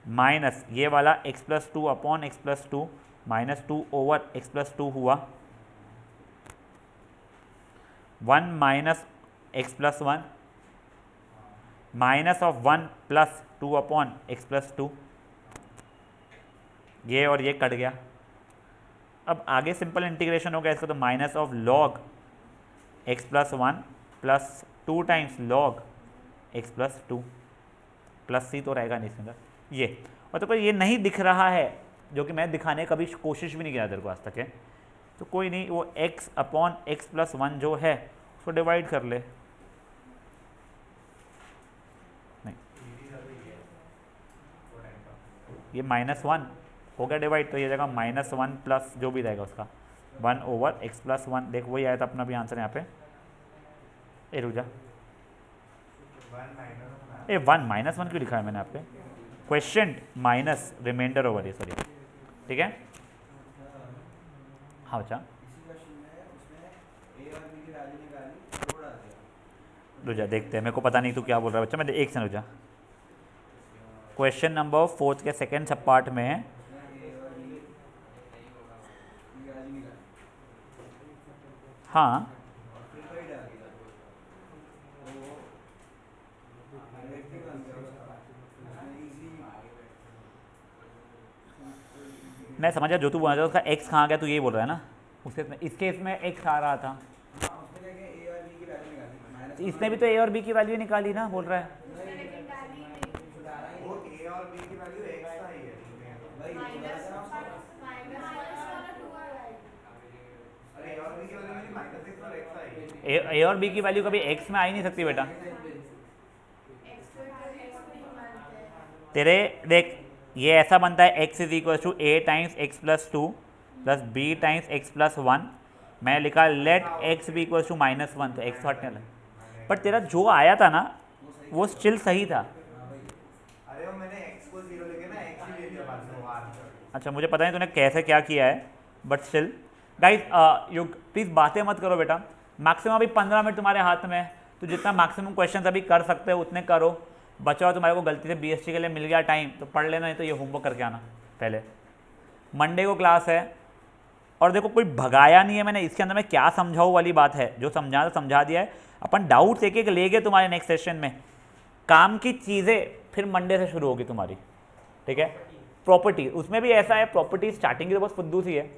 Speaker 1: माइनस ये वाला x+2/x+2 -2/x+2 हुआ, 1 -x+1 माइनस ऑफ 1 + 2/x+2, ये और ये कट गया। अब आगे सिंपल इंटीग्रेशन हो गया इसका, तो minus of log x+1 plus 2 times log x+2 plus c तो रहेगा नहीं इसके अंदर ये। और तो कोई ये नहीं दिख रहा है, जो कि मैं दिखाने का कभी कोशिश भी नहीं किया तेरे को आज तक है, तो कोई नहीं, वो x/x+1 जो है उसको डिवाइड कर ले। नहीं ये -1 हो गया डिवाइड, तो ये जगह -1 प्लस जो भी रहेगा उसका 1/x+1। देख वही आया था अपना भी आंसर यहाँ पे। ए रुक जा, 1 -1 क्यों लिखा है मैंने यहाँ पे? क्वेश्चन माइनस रिमाइंडर ओवर ये, सॉरी, ठीक है। हाँ बच्चा रुक जा, देखते हैं, मेरे को पता नहीं तू क्या बोल रहा है बच्चा, मैं एक से रुक जा। क्वेश्चन नंबर 4 के सेकेंड सब पार्ट में हाँ मैं समझा जो तू बोल रहा था, उसका x कहाँ गया, तू यही बोल रहा है ना। उसके इस केस में x आ रहा था, इसने भी तो a और b की वैल्यू निकाली ना, बोल रहा है। a और b की वैल्यू कभी x में आ ही नहीं सकती बेटा। तेरे देख ये ऐसा बनता है x = a times x+2 plus b times x+1। मैं लिखा लेट x b = -1, तो x हटने लगा, पर तेरा जो आया था ना वो स्टिल सही था।
Speaker 2: अरे वो मैंने x को 0 लेके ना x ही ले लिया बाद में बाहर।
Speaker 1: अच्छा मुझे पता नहीं तूने कैसे क्या किया है, but still guys you please बातें मत करो बेटा। मैक्सिमम अभी 15 मिनट तुम्हारे हाथ में है, तो जितना मैक्सिमम क्वेश्चन अभी कर सकते हो उतने करो। बचाओ तुम्हारे को गलती से BSc के लिए मिल गया टाइम तो पढ़ लेना, नहीं तो ये होमवर्क करके आना। पहले मंडे को क्लास है, और देखो कोई भगाया नहीं है मैंने, इसके अंदर मैं क्या समझाऊँ वाली बात है, जो समझा समझा दिया है। अपन डाउट्स एक एक ले गए तुम्हारे नेक्स्ट सेशन में, काम की चीज़ें फिर मंडे से शुरू होगी तुम्हारी, ठीक है। प्रॉपर्टी उसमें भी ऐसा है, प्रॉपर्टी स्टार्टिंग की तो बस फुद्दू सी है,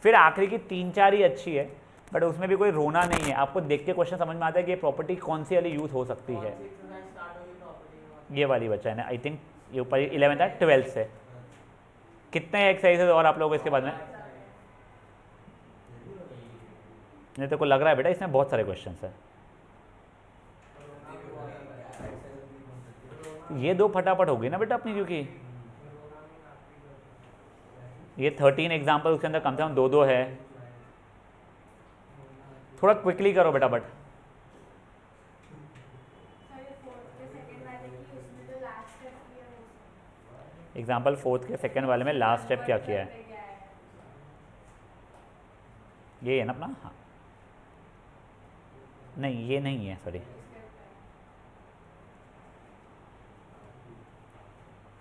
Speaker 1: फिर आखिरी की 3-4 ही अच्छी है, बट उसमें भी कोई रोना नहीं है। आपको देख के क्वेश्चन समझ में आता है कि ये प्रॉपर्टी कौन सी वाली यूज़ हो सकती है। ये वाली बच्चा है ना, आई थिंक ये ऊपर 11th है 12th से। कितने एक्सरसाइजेज और आप लोगों को इसके बाद में? नहीं तो को लग रहा है बेटा इसमें बहुत सारे क्वेश्चन है। ये 2 फटाफट हो गई ना बेटा अपनी, क्योंकि ये 13 एग्जाम्पल, उसके अंदर कम से कम 2-2 है। थोड़ा क्विकली करो बेटा। बट एग्जाम्पल 4th के सेकंड वाले में लास्ट स्टेप क्या किया है? ये है ना अपना, हाँ नहीं ये नहीं है, सॉरी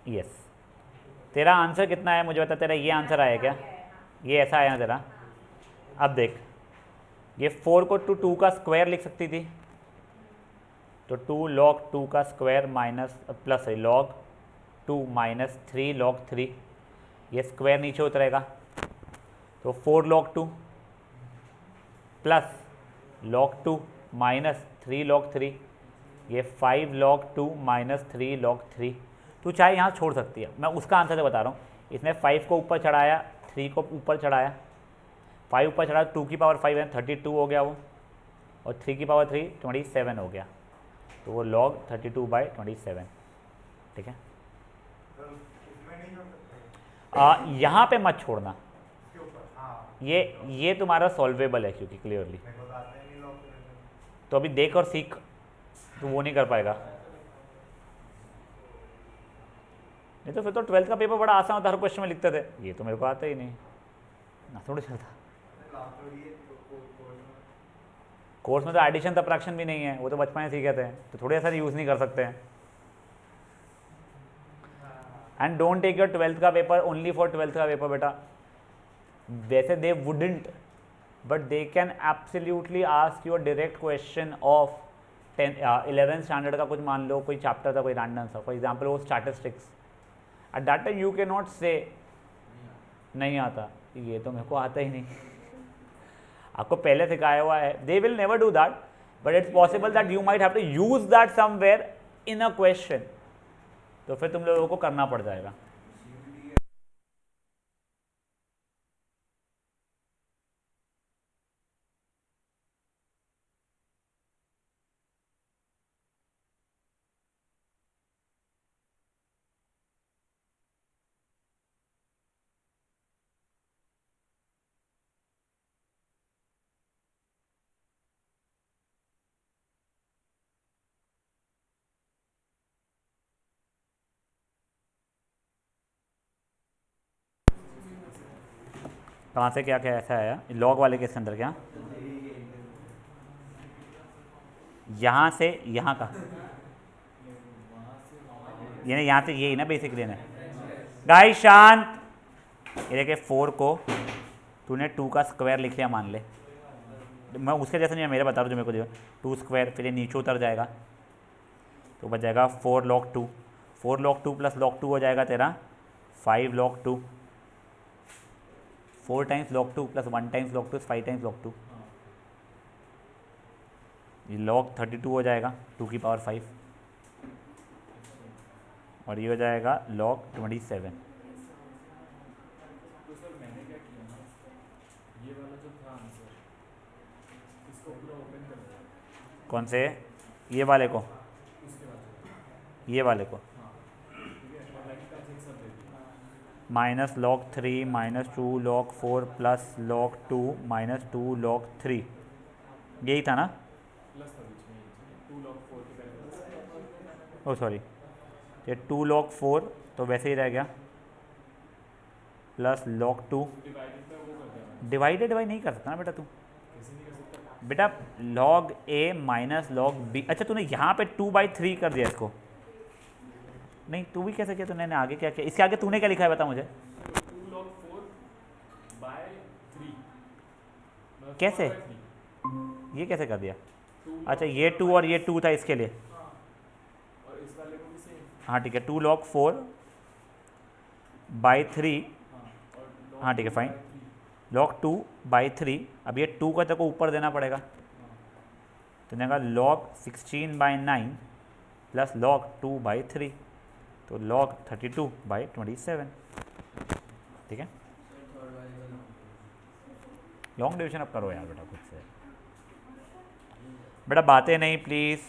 Speaker 1: यस। तेरा आंसर कितना है मुझे बता, तेरा ये आंसर आया क्या? ये ऐसा आया ना तेरा। अब देख, ये 4 को 2 का स्क्वायर लिख सकती थी, तो 2 log 2 का square minus plus log 2 minus 3 log 3, ये स्क्वायर नीचे उतरेगा, तो 4 log 2 plus log 2 minus 3 log 3, ये 5 log 2 माइनस 3 log 3। तू चाहे यहाँ छोड़ सकती है, मैं उसका आंसर से बता रहा हूँ। इसने 5 को ऊपर चढ़ाया, 3 को ऊपर चढ़ाया, 5 ऊपर चढ़ाया, 2 की पावर 5 है 32 हो गया वो, और 3 की पावर 3 27 हो गया, तो वो log 32/27, ठीक है। यहाँ पे मत छोड़ना, ये तुम्हारा सॉल्वेबल है क्योंकि क्लियरली, तो अभी देख और सीख, तो वो नहीं कर पाएगा। नहीं तो फिर तो 12th का पेपर बड़ा आसान होता, हर क्वेश्चन में लिखते थे, ये तो मेरे को आता ही नहीं ना, थोड़ी चलता। कोर्स में तो एडिशन सब्ट्रैक्शन भी नहीं है, वो तो बचपन में सीखे थे, तो थोड़े ऐसा यूज़ नहीं कर सकते हैं। And don't take your 12th का पेपर ओनली फॉर 12th का पेपर बेटा। वैसे they wouldn't, but they can absolutely ask you a direct question of 11th standard का, कुछ मान लो कोई चैप्टर था, कोई रैंडम सा, फॉर एग्जाम्पल वो statistics, at that time you can not से नहीं आता, ये तो मेरे को आता ही नहीं, आपको पहले सिखाया हुआ है। They will never do that, but it's possible that you might have to use that somewhere in a question, तो फिर तुम लोगों को करना पड़ जाएगा। कहाँ से क्या क्या ऐसा आया लॉग वाले के अंदर? क्या यहाँ से यहाँ का, यानी यहाँ से यही ना बेसिकली ना। गाइस शांत, ये देखिए 4 को तूने 2 का स्क्वायर लिख लिया मान ले, मैं उसके जैसे नहीं, मेरे बता रहा हूँ जो मेरे को दिया 2 स्क्वायर, फिर ये नीचे उतर जाएगा तो बच जाएगा 4 log 2, 4 log 2 प्लस log 2 हो जाएगा तेरा 5 log 2, 4 times log 2 plus 1 times log 2 5 times log 2, ये log 32 हो जाएगा 2 की पावर 5, और ये हो जाएगा log 27।
Speaker 3: तो सर मैंने क्या किया ना, ये वाला जो था आंसर, इसको पूरा ओपन कर दिया।
Speaker 1: कौन से? ये वाले को?
Speaker 3: उसके बाद
Speaker 1: ये वाले को?
Speaker 3: हाँ ठीक है, और लाइक का चेक सब दे दिया,
Speaker 1: minus log 3 minus 2 log 4 plus log 2 minus 2 log 3, यही था ना?
Speaker 3: प्लस था बीच में 2 log 4 के पहले,
Speaker 1: ओ सॉरी, ये 2 log 4 तो वैसे ही रह गया, प्लस log 2,
Speaker 3: डिवाइडेड पे वो कर दिया,
Speaker 1: डिवाइडेड बाई नहीं कर सकता ना बेटा तू,
Speaker 3: कैसे नहीं कर सकता।
Speaker 1: बेटा log a minus log b। अच्छा तूने यहाँ पे 2/3 कर दिया इसको, नहीं तू भी कैसे किया तूने? आगे क्या किया इसके आगे? तूने क्या लिखा है बता मुझे।
Speaker 3: 2 log 4 by 3
Speaker 1: कैसे?
Speaker 3: 4/3
Speaker 1: ये कैसे कर दिया?
Speaker 3: 2
Speaker 1: अच्छा ये 2 और ये 2 था इसके लिए।
Speaker 3: हाँ और इस वाले को भी सेम।
Speaker 1: हाँ ठीक है, 2 log 4/3।
Speaker 3: हाँ और log
Speaker 1: हाँ ठीक है
Speaker 3: 2
Speaker 1: फाइन,
Speaker 3: by 3।
Speaker 1: log 2/3। अब ये 2 का तेरे को ऊपर देना पड़ेगा,
Speaker 3: हाँ
Speaker 1: तो देगा log 16/9 प्लस log 2/3, तो log 32/27। ठीक है, लॉन्ग डिवीजन अब करो यार बेटा खुद से। बेटा बातें नहीं प्लीज़।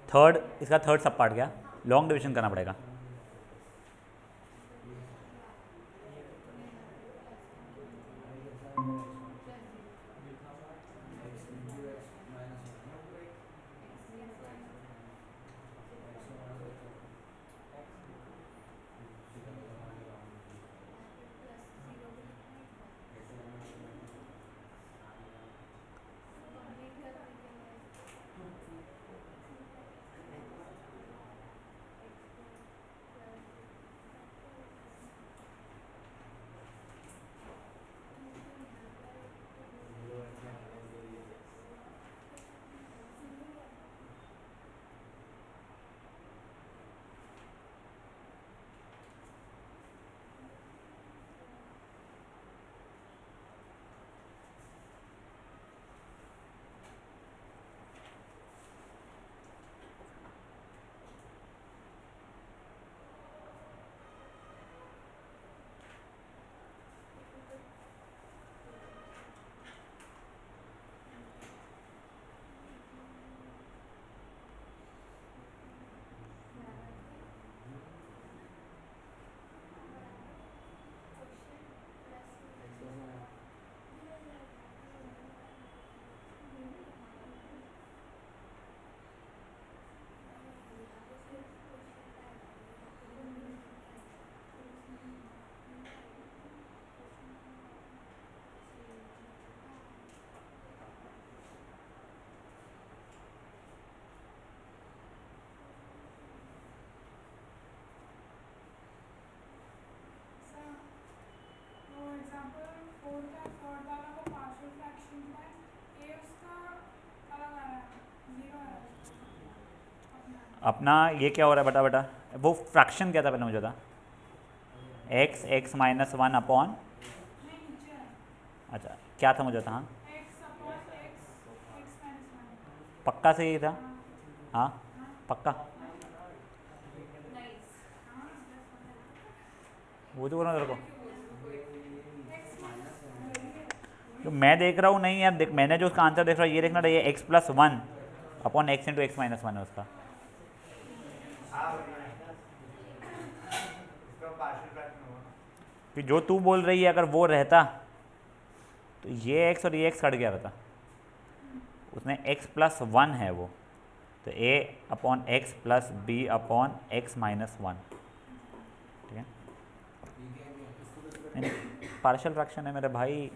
Speaker 1: थर्ड, इसका थर्ड सब पार्ट गया, लॉन्ग डिवीजन करना पड़ेगा। अपना ये क्या हो रहा है बेटा? बेटा वो फ्रैक्शन क्या था पहले मुझे था? x(x-1) अपॉन, अच्छा क्या था मुझे था? हाँ पक्का से यही था? हाँ पक्का, वो तो बोल रहा हूँ तेरे को, तो मैं देख रहा हूँ नहीं यार, देख मैंने जो उसका आंसर देख रहा हूँ ये देखना था, ये x+1 upon x into x-1 है उसका।
Speaker 2: इसका पार्शियल फ्रैक्शन होगा।
Speaker 1: कि जो तू बोल रही है अगर वो रहता तो ये x और ये x कट गया रहता, उसने x+1 है वो, तो a upon x plus b upon x-1। ठीक है, पार्शियल फ्रैक्शन है मेरे भाई।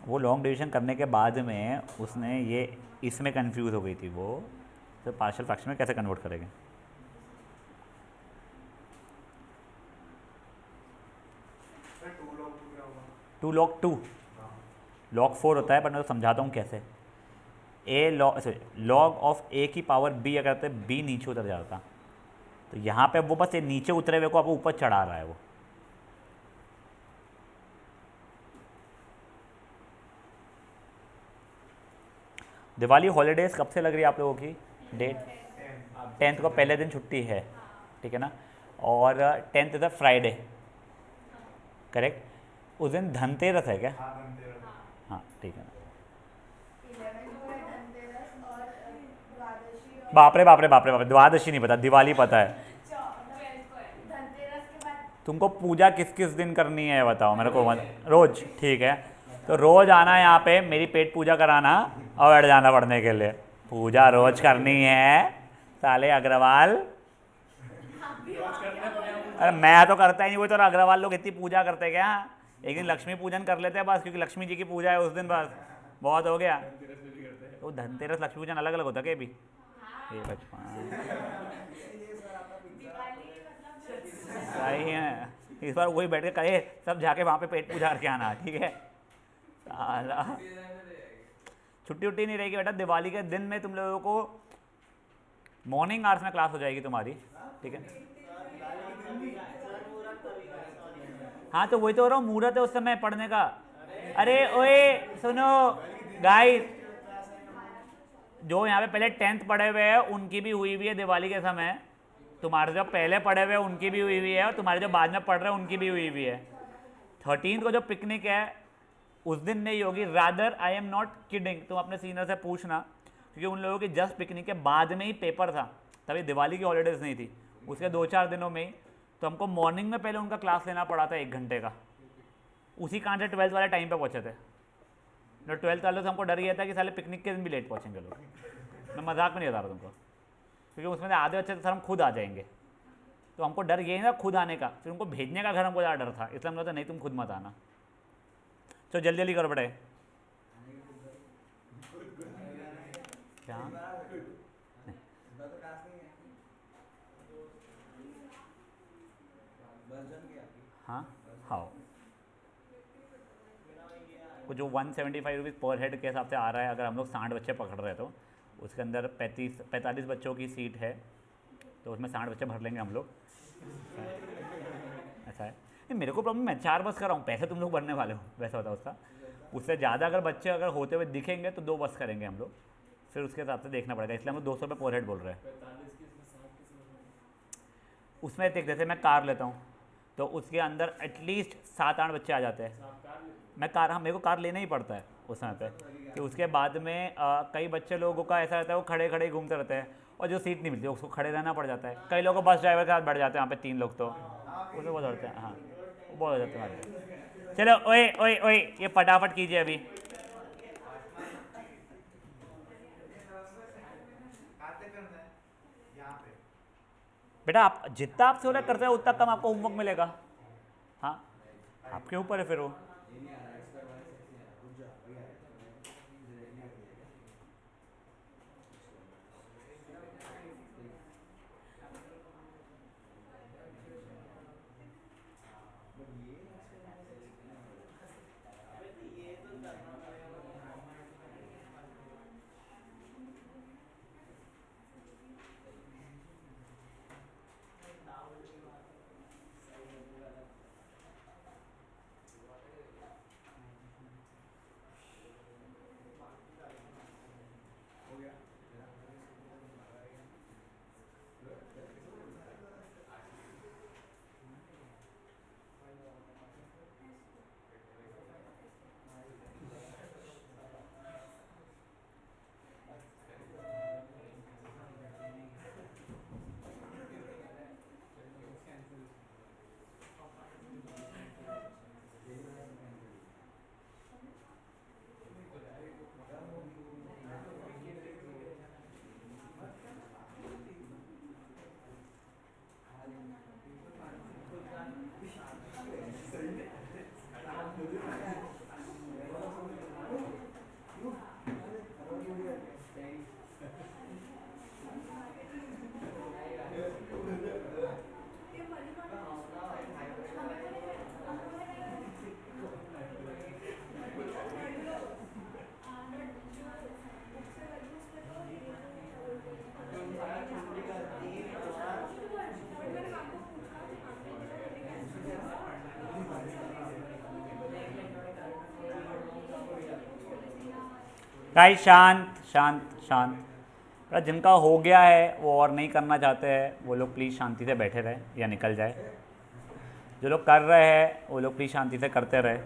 Speaker 1: वो लॉन्ग डिवीजन करने के बाद में उसने ये इसमें कंफ्यूज हो गई थी वो, तो पार्शियल फ्रैक्शन में कैसे कन्वर्ट करेंगे?
Speaker 2: फिर 2 log 2 क्या होगा?
Speaker 1: 2 log 2 log 4 होता है, पर मैं तो समझाता हूँ कैसे। लॉग ऑफ a की पावर b अगर करते b नीचे उतर जाता, तो यहाँ पे वो बस ये नीचे उतरे हुए को आप ऊपर चढ़ा रहा है वो। दिवाली हॉलीडेज कब से लग रही है आप लोगों की डेट? 10th को पहले दिन छुट्टी है, ठीक है ना, और 10th is a Friday, correct? उस दिन धनतेरस है क्या?
Speaker 2: हाँ, धनतेरस।
Speaker 1: हाँ ठीक है ना, बाप रे बाप रे बाप रे बाप रे, द्वादशी नहीं पता, दिवाली पता है। तुमको पूजा किस किस दिन करनी है बताओ मेरे को, रोज? ठीक है, तो रोज आना यहाँ पे, मेरी पेट पूजा कराना और बैठ जाना पढ़ने के लिए। पूजा रोज करनी है साले अग्रवाल। अरे मैं तो करता ही नहीं, वो तो अग्रवाल लोग इतनी पूजा करते क्या? एक दिन लक्ष्मी पूजन कर लेते हैं बस, क्योंकि लक्ष्मी जी की पूजा है उस दिन, बस बहुत हो गया। तो धनतेरस लक्ष्मी पूजन अलग अलग होता क्या भी? सही है, इस बार वही बैठ के करे, सब जाके वहाँ पे पेट पूजा करके आना, ठीक है? साला छुट्टी उट्टी नहीं रहेगी बेटा, दिवाली के दिन में तुम लोगों को मॉर्निंग आवर्स में क्लास हो जाएगी तुम्हारी, ठीक है? हाँ तो वही तो हो रहा हूँ, मुहूर्त है उस समय पढ़ने का। अरे ओए सुनो गाइस, जो यहाँ पे पहले 10th पढ़े हुए हैं उनकी भी हुई हुई है दिवाली के समय, तुम्हारे जो पहले पढ़े हुए हैं उनकी भी हुई हुई है, और तुम्हारे जो बाद में पढ़ रहे हैं उनकी भी हुई हुई है। 13th को जो पिकनिक है उस दिन नहीं होगी, rather I am not kidding, तुम अपने सीनियर से पूछना, क्योंकि उन लोगों की जस्ट पिकनिक के बाद में ही पेपर था, तभी दिवाली की हॉलीडेज नहीं थी, उसके 2-4 दिनों में ही। तो हमको मॉर्निंग में पहले उनका क्लास लेना पड़ा था 1 घंटे का, उसी कारण से 12th वाले टाइम पे पहुँचे थे। तो 12th वाले से हमको डर गया था कि साले पिकनिक के दिन भी लेट पहुँचेंगे लोग, मैं मजाक में नहीं बता रहा तुमको, क्योंकि उसमें से आधे बच्चे तो सर हम खुद आ जाएंगे, तो हमको डर यही था खुद आने का, फिर उनको भेजने का घर हमको ज़्यादा डर था, इसलिए हम बोलते नहीं तुम खुद मत आना। तो जल्दी जल्दी करो बेटे। क्या? हाँ हाँ, वो जो 175 रुपीज़ पर हेड के हिसाब से आ रहा है, अगर हम लोग 60 बच्चे पकड़ रहे हैं तो उसके अंदर 45 बच्चों की सीट है, तो उसमें 60 बच्चे भर लेंगे हम लोग। ऐसा है नहीं, मेरे को प्रॉब्लम, मैं 4 बस कर रहा हूँ, पैसे तुम लोग भरने वाले हो, वैसा होता है उसका। उससे ज़्यादा अगर बच्चे अगर होते हुए दिखेंगे तो 2 बस करेंगे हम लोग, फिर उसके हिसाब से देखना पड़ेगा, इसलिए हम लोग 200 रुपये पर हेड बोल रहे हैं। उसमें देख, जैसे मैं कार लेता हूँ तो उसके अंदर एटलीस्ट 7-8 बच्चे आ जाते हैं। मैं कार, हाँ मेरे को कार लेना ही पड़ता है उस समय पे, कि उसके बाद में कई बच्चे लोगों का ऐसा रहता है वो खड़े खड़े घूमते रहते हैं, और जो सीट नहीं मिलती उसको खड़े रहना पड़ जाता है। कई लोगों को बस ड्राइवर के साथ बैठ जाते हैं वहाँ पे 3 लोग, तो उसमें बहुत होते हैं। हाँ वो बहुत हो जाते हैं। चलो ओए ओए ओए, ये फटाफट कीजिए अभी। बेटा आप जितना आपसे हो रहा करते हो उतना कम आपको होमवर्क मिलेगा। हाँ आपके ऊपर है फिर वो। गाइस शांत शांत शांत, जिनका हो गया है वो और नहीं करना चाहते हैं वो लोग प्लीज़ शांति से बैठे रहे या निकल जाए। जो लोग कर रहे हैं वो लोग प्लीज़ शांति से करते रहे।